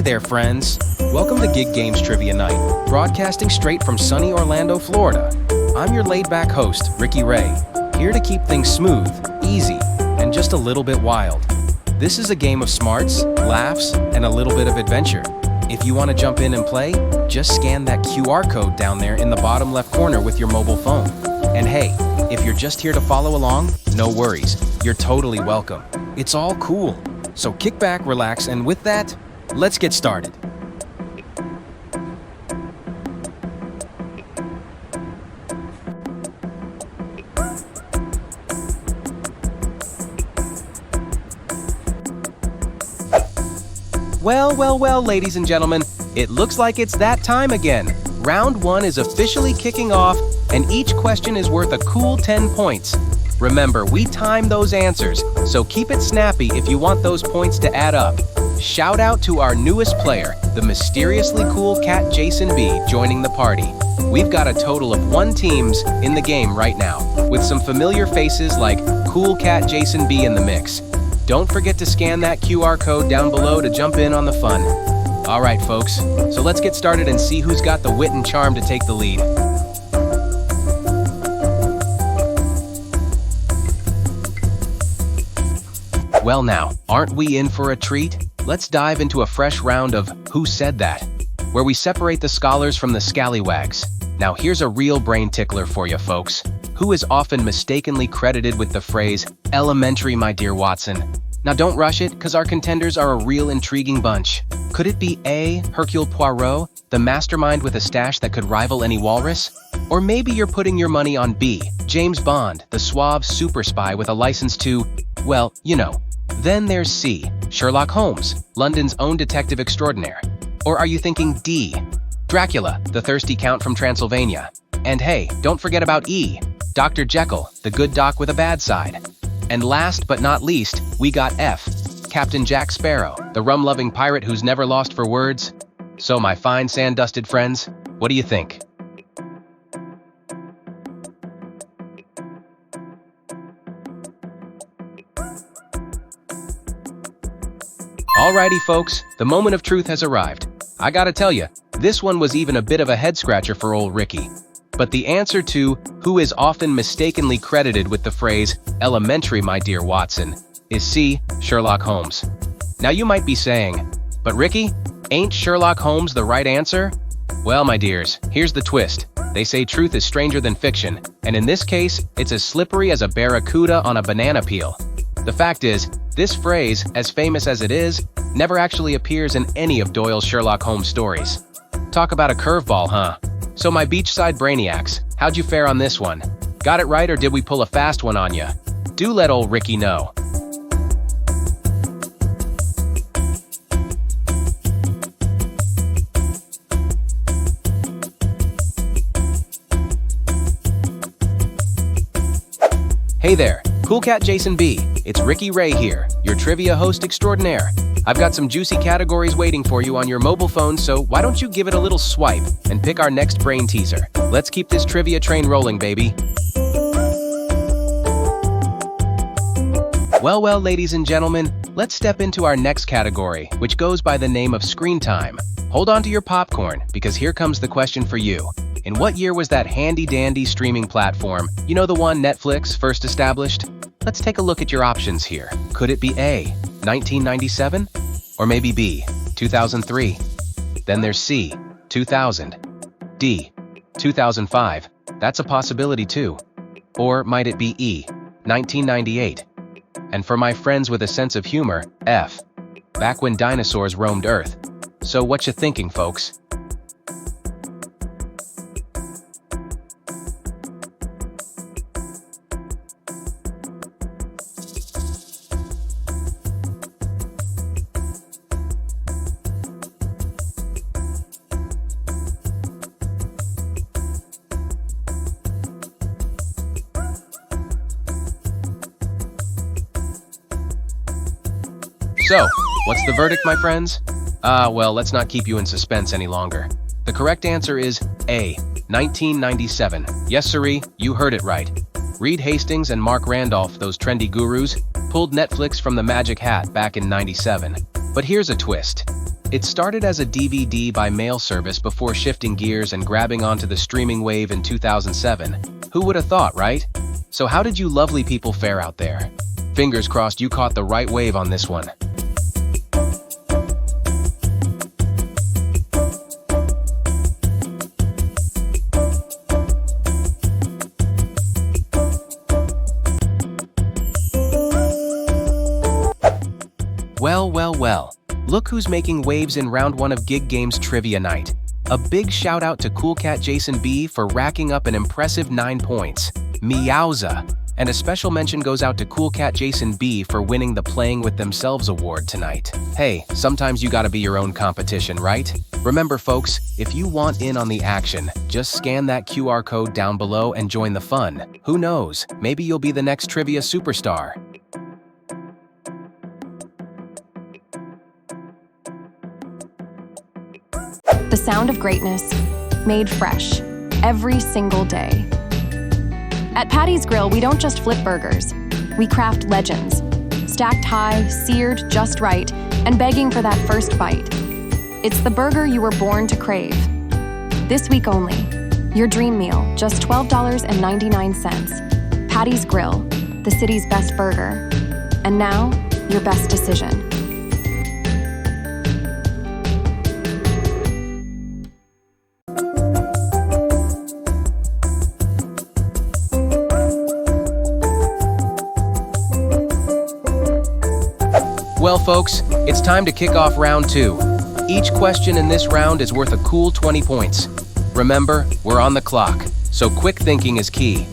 there, friends. Welcome to Gig Games Trivia Night, broadcasting straight from sunny Orlando, Florida. I'm your laid-back host, Ricky Ray, here to keep things smooth, easy, and just a little bit wild. This is a game of smarts, laughs, and a little bit of adventure. If you want to jump in and play, just scan that QR code down there in the bottom left corner with your mobile phone. And hey, if you're just here to follow along, no worries. You're totally welcome. It's all cool. So kick back, relax, and with that, let's get started. Well, ladies and gentlemen, it looks like it's that time again. Round 1 is officially kicking off, and each question is worth a cool 10 points. Remember, we time those answers, so keep it snappy if you want those points to add up. Shout out to our newest player, the mysteriously cool cat Jason B, joining the party. We've got a total of 1 teams in the game right now, with some familiar faces like Cool Cat Jason B in the mix. Don't forget to scan that QR code down below to jump in on the fun. All right, folks, so let's get started and see who's got the wit and charm to take the lead. Well now, aren't we in for a treat? Let's dive into a fresh round of Who Said That?, where we separate the scholars from the scallywags. Now here's a real brain tickler for you folks. Who is often mistakenly credited with the phrase, "Elementary, my dear Watson"? Now don't rush it, because our contenders are a real intriguing bunch. Could it be A, Hercule Poirot, the mastermind with a stash that could rival any walrus? Or maybe you're putting your money on B, James Bond, the suave super spy with a license to, well, you know. Then there's C, Sherlock Holmes, London's own detective extraordinaire. Or are you thinking D, Dracula, the thirsty count from Transylvania? And hey, don't forget about E, Dr. Jekyll, the good doc with a bad side. And last but not least, we got F, Captain Jack Sparrow, the rum-loving pirate who's never lost for words. So my fine sand-dusted friends, what do you think? Alrighty folks, the moment of truth has arrived. I gotta tell you, this one was even a bit of a head-scratcher for old Ricky. But the answer to who is often mistakenly credited with the phrase, "Elementary, my dear Watson," is C, Sherlock Holmes. Now you might be saying, but Ricky, ain't Sherlock Holmes the right answer? Well, my dears, here's the twist. They say truth is stranger than fiction, and in this case, it's as slippery as a barracuda on a banana peel. The fact is, this phrase, as famous as it is, never actually appears in any of Doyle's Sherlock Holmes stories. Talk about a curveball, huh? So my beachside brainiacs, how'd you fare on this one? Got it right, or did we pull a fast one on ya? Do let old Ricky know. Hey there, Cool Cat Jason B. It's Ricky Ray here, your trivia host extraordinaire. I've got some juicy categories waiting for you on your mobile phone, so why don't you give it a little swipe and pick our next brain teaser. Let's keep this trivia train rolling, baby. Well, ladies and gentlemen, let's step into our next category, which goes by the name of screen time. Hold on to your popcorn, because here comes the question for you. In what year was that handy-dandy streaming platform, you know, the one Netflix first established? Let's take a look at your options here. Could it be A, 1997? Or maybe B, 2003? Then there's C, 2000. D, 2005. That's a possibility too. Or might it be E, 1998? And for my friends with a sense of humor, F, back when dinosaurs roamed Earth. So what you thinking, folks? So, what's the verdict, my friends? Well, let's not keep you in suspense any longer. The correct answer is A, 1997. Yes, sirree, you heard it right. Reed Hastings and Mark Randolph, those trendy gurus, pulled Netflix from the magic hat back in '97. But here's a twist. It started as a DVD by mail service before shifting gears and grabbing onto the streaming wave in 2007. Who would have thought, right? So how did you lovely people fare out there? Fingers crossed you caught the right wave on this one. Well. Look who's making waves in round 1 of Gig Games Trivia Night. A big shout out to Cool Cat Jason B for racking up an impressive 9 points. Meowza! And a special mention goes out to Cool Cat Jason B for winning the Playing With Themselves award tonight. Hey, sometimes you gotta be your own competition, right? Remember folks, if you want in on the action, just scan that QR code down below and join the fun. Who knows, maybe you'll be the next trivia superstar. The sound of greatness, made fresh, every single day. At Patty's Grill, we don't just flip burgers. We craft legends, stacked high, seared just right, and begging for that first bite. It's the burger you were born to crave. This week only, your dream meal, just $12.99. Patty's Grill, the city's best burger. And now, your best decision. Well folks, it's time to kick off round 2. Each question in this round is worth a cool 20 points. Remember, we're on the clock, so quick thinking is key.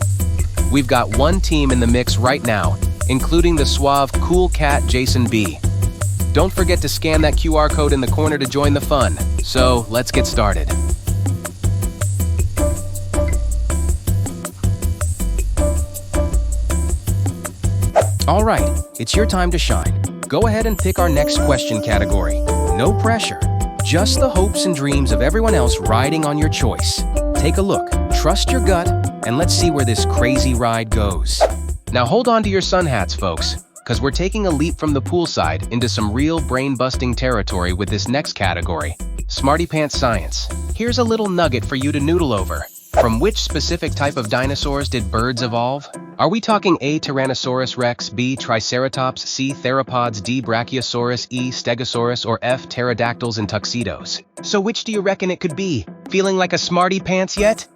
We've got one team in the mix right now, including the suave Cool Cat Jason B. Don't forget to scan that QR code in the corner to join the fun. So, let's get started. All right, it's your time to shine. Go ahead and pick our next question category. No pressure, just the hopes and dreams of everyone else riding on your choice. Take a look, trust your gut, and let's see where this crazy ride goes. Now hold on to your sun hats, folks, because we're taking a leap from the poolside into some real brain-busting territory with this next category, Smarty Pants Science. Here's a little nugget for you to noodle over. From which specific type of dinosaurs did birds evolve? Are we talking A. Tyrannosaurus rex, B. Triceratops, C. Theropods, D. Brachiosaurus, E. Stegosaurus, or F. Pterodactyls in tuxedos? So which do you reckon it could be? Feeling like a smarty pants yet?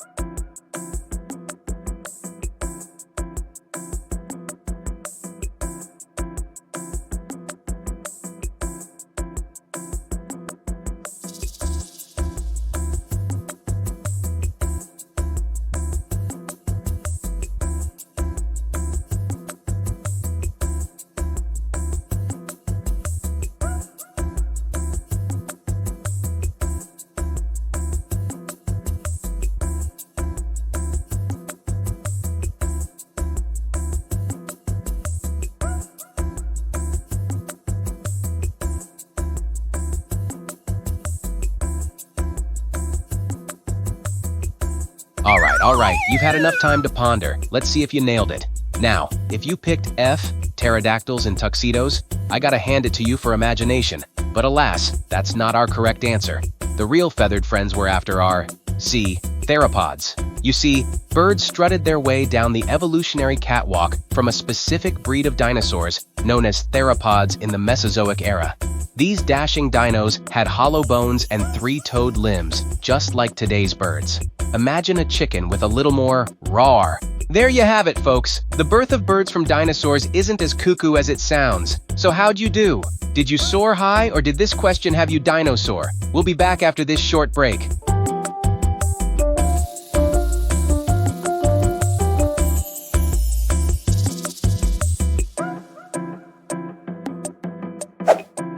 All right, you've had enough time to ponder. Let's see if you nailed it. Now, if you picked F, pterodactyls in tuxedos, I gotta hand it to you for imagination. But alas, that's not our correct answer. The real feathered friends we're after are C, theropods. You see, birds strutted their way down the evolutionary catwalk from a specific breed of dinosaurs known as theropods in the Mesozoic era. These dashing dinos had hollow bones and 3-toed limbs, just like today's birds. Imagine a chicken with a little more roar. There you have it, folks. The birth of birds from dinosaurs isn't as cuckoo as it sounds. So how'd you do? Did you soar high, or did this question have you dinosaur? We'll be back after this short break.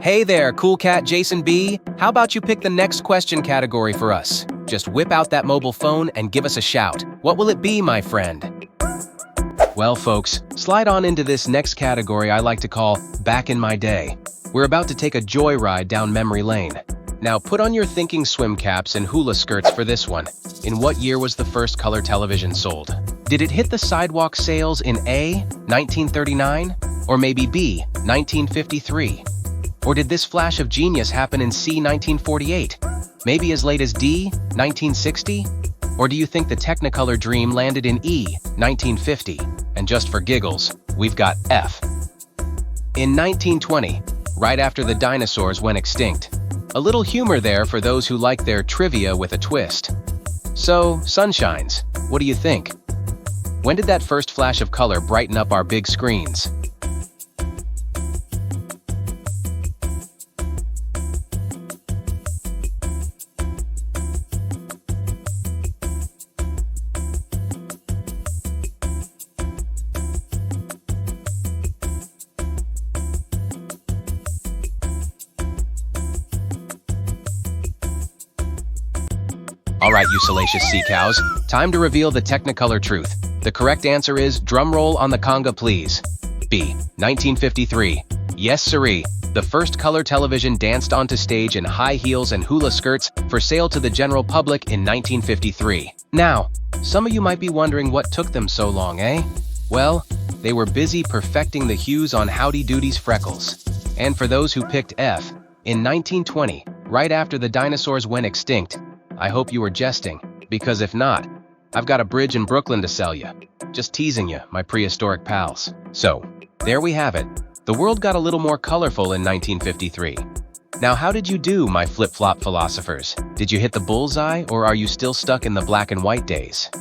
Hey there, Cool Cat Jason B. How about you pick the next question category for us? Just whip out that mobile phone and give us a shout. What will it be, my friend? Well, folks, slide on into this next category I like to call Back in My Day. We're about to take a joyride down memory lane. Now put on your thinking swim caps and hula skirts for this one. In what year was the first color television sold? Did it hit the sidewalk sales in A, 1939, or maybe B, 1953? Or did this flash of genius happen in C 1948? Maybe as late as D 1960? Or do you think the Technicolor dream landed in E 1950? And just for giggles, we've got F. In 1920, right after the dinosaurs went extinct. A little humor there for those who like their trivia with a twist. So, sunshines, what do you think? When did that first flash of color brighten up our big screens? All right, you salacious sea cows, time to reveal the Technicolor truth. The correct answer is, drumroll on the conga please. B. 1953. Yes siree, the first color television danced onto stage in high heels and hula skirts for sale to the general public in 1953. Now, some of you might be wondering what took them so long, eh? Well, they were busy perfecting the hues on Howdy Doody's freckles. And for those who picked F, in 1920, right after the dinosaurs went extinct, I hope you were jesting, because if not, I've got a bridge in Brooklyn to sell you. Just teasing you, my prehistoric pals. So, there we have it. The world got a little more colorful in 1953. Now how did you do, my flip-flop philosophers? Did you hit the bullseye, or are you still stuck in the black and white days?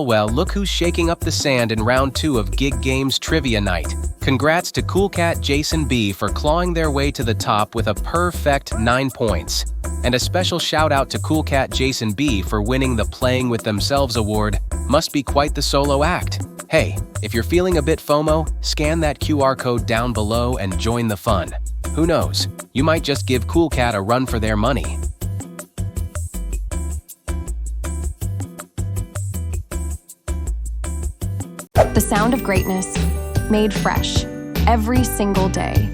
Well, look who's shaking up the sand in round 2 of Gig Games Trivia Night. Congrats to Cool Cat Jason B for clawing their way to the top with a perfect 9 points. And a special shout out to Cool Cat Jason B for winning the Playing With Themselves award. Must be quite the solo act. Hey, if you're feeling a bit FOMO, scan that QR code down below and join the fun. Who knows, you might just give Cool Cat a run for their money. The sound of greatness, made fresh, every single day.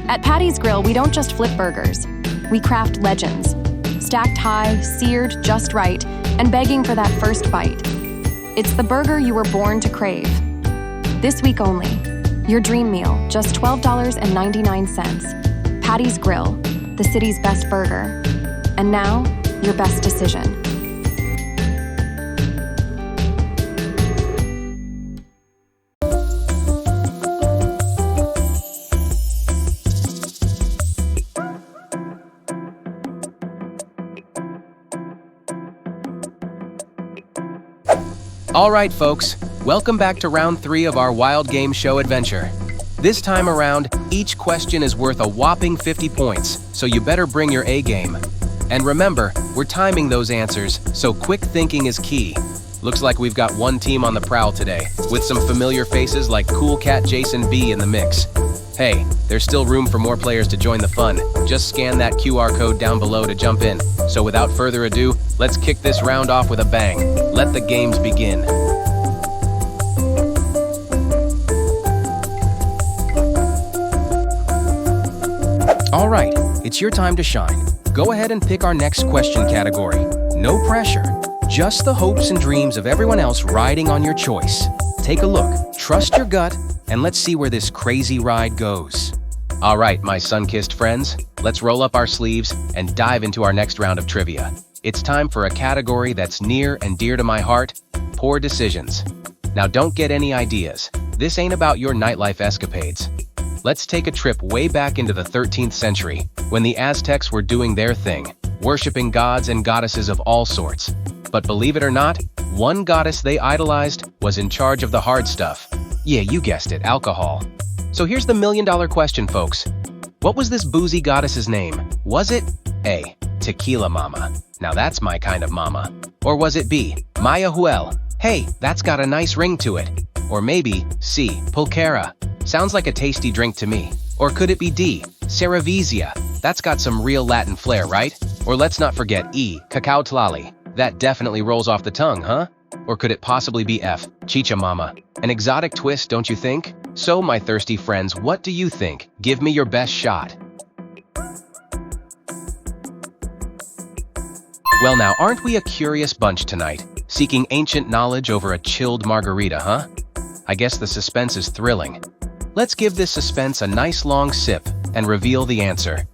At Patty's Grill, we don't just flip burgers. We craft legends, stacked high, seared just right, and begging for that first bite. It's the burger you were born to crave. This week only, your dream meal, just $12.99. Patty's Grill, the city's best burger. And now, your best decision. All right, folks, welcome back to round 3 of our Wild Game Show adventure. This time around, each question is worth a whopping 50 points, so you better bring your A game. And remember, we're timing those answers, so quick thinking is key. Looks like we've got one team on the prowl today, with some familiar faces like Cool Cat Jason B in the mix. Hey, there's still room for more players to join the fun. Just scan that QR code down below to jump in. So without further ado, let's kick this round off with a bang. Let the games begin. All right, it's your time to shine. Go ahead and pick our next question category. No pressure, just the hopes and dreams of everyone else riding on your choice. Take a look, trust your gut, and let's see where this crazy ride goes. All right, my sun-kissed friends, let's roll up our sleeves and dive into our next round of trivia. It's time for a category that's near and dear to my heart, poor decisions. Now don't get any ideas. This ain't about your nightlife escapades. Let's take a trip way back into the 13th century, when the Aztecs were doing their thing, worshiping gods and goddesses of all sorts. But believe it or not, one goddess they idolized was in charge of the hard stuff. Yeah, you guessed it, alcohol. So here's the million-dollar question, folks. What was this boozy goddess's name? Was it A, Tequila Mama? Now that's my kind of mama. Or was it B, Maya Huel? Hey, that's got a nice ring to it. Or maybe C, Pulquera? Sounds like a tasty drink to me. Or could it be D, Cerevisia? That's got some real Latin flair, right? Or let's not forget E, Cacao Tlali. That definitely rolls off the tongue, huh? Or could it possibly be F, Chicha Mama? An exotic twist, don't you think? So, my thirsty friends, what do you think? Give me your best shot. Well now, aren't we a curious bunch tonight, seeking ancient knowledge over a chilled margarita, huh? I guess the suspense is thrilling. Let's give this suspense a nice long sip and reveal the answer.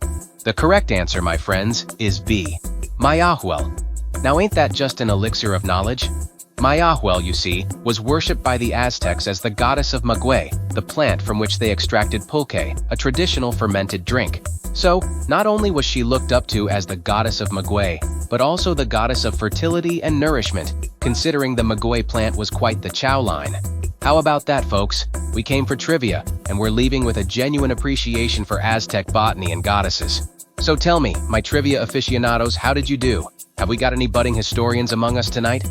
The correct answer, my friends, is B, Mayahuel. Now ain't that just an elixir of knowledge? Mayahuel, you see, was worshipped by the Aztecs as the goddess of maguey, the plant from which they extracted pulque, a traditional fermented drink. So, not only was she looked up to as the goddess of maguey, but also the goddess of fertility and nourishment, considering the maguey plant was quite the chow line. How about that, folks? We came for trivia, and we're leaving with a genuine appreciation for Aztec botany and goddesses. So tell me, my trivia aficionados, how did you do? Have we got any budding historians among us tonight?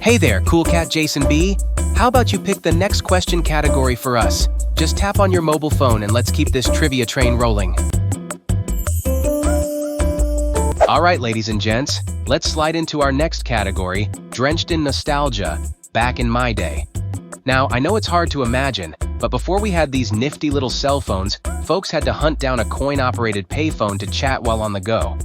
Hey there, Cool Cat Jason B. How about you pick the next question category for us? Just tap on your mobile phone and let's keep this trivia train rolling. Alright, ladies and gents, let's slide into our next category, drenched in nostalgia, back in my day. Now, I know it's hard to imagine, but before we had these nifty little cell phones, folks had to hunt down a coin-operated payphone to chat while on the go.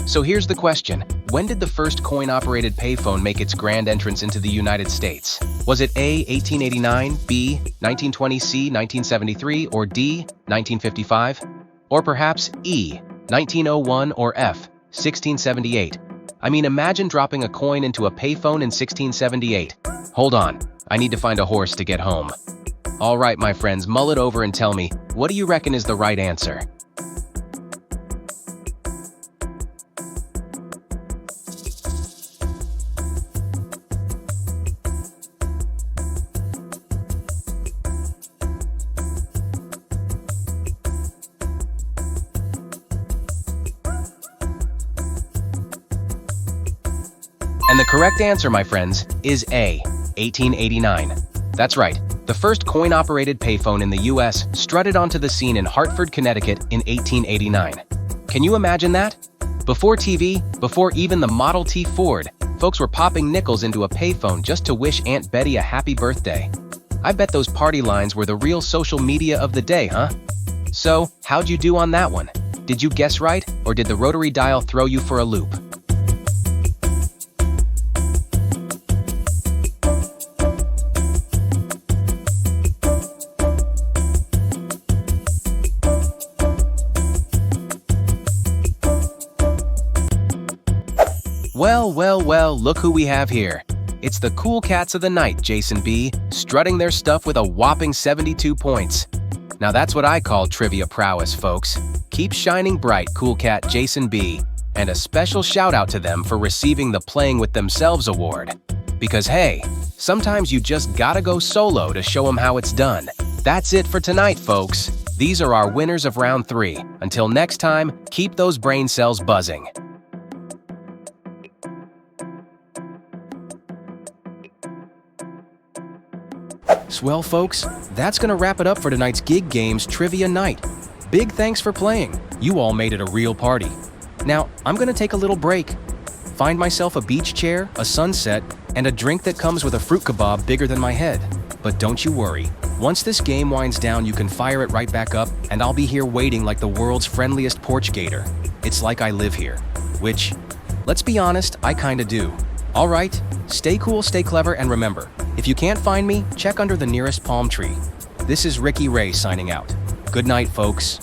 So here's the question. When did the first coin-operated payphone make its grand entrance into the United States? Was it A, 1889, B, 1920, C, 1973, or D, 1955? Or perhaps E, 1901, or F, 1678? I mean, imagine dropping a coin into a payphone in 1678. Hold on, I need to find a horse to get home. All right, my friends, mull it over and tell me, what do you reckon is the right answer? And the correct answer, my friends, is A, 1889. That's right, the first coin-operated payphone in the US strutted onto the scene in Hartford, Connecticut in 1889. Can you imagine that? Before TV, before even the Model T Ford, folks were popping nickels into a payphone just to wish Aunt Betty a happy birthday. I bet those party lines were the real social media of the day, huh? So, how'd you do on that one? Did you guess right, or did the rotary dial throw you for a loop? Well, look who we have here. It's the cool cats of the night, Jason B, strutting their stuff with a whopping 72 points. Now that's what I call trivia prowess, folks. Keep shining bright, cool cat Jason B, and a special shout out to them for receiving the Playing With Themselves award. Because hey, sometimes you just gotta go solo to show them how it's done. That's it for tonight, folks. These are our winners of round 3. Until next time, keep those brain cells buzzing. Well, folks, that's gonna wrap it up for tonight's Gig Games Trivia Night. Big thanks for playing. You all made it a real party. Now, I'm gonna take a little break. Find myself a beach chair, a sunset, and a drink that comes with a fruit kebab bigger than my head. But don't you worry. Once this game winds down, you can fire it right back up, and I'll be here waiting like the world's friendliest porch gator. It's like I live here. Which, let's be honest, I kinda do. All right, stay cool, stay clever, and remember, if you can't find me, check under the nearest palm tree. This is Ricky Ray signing out. Good night, folks.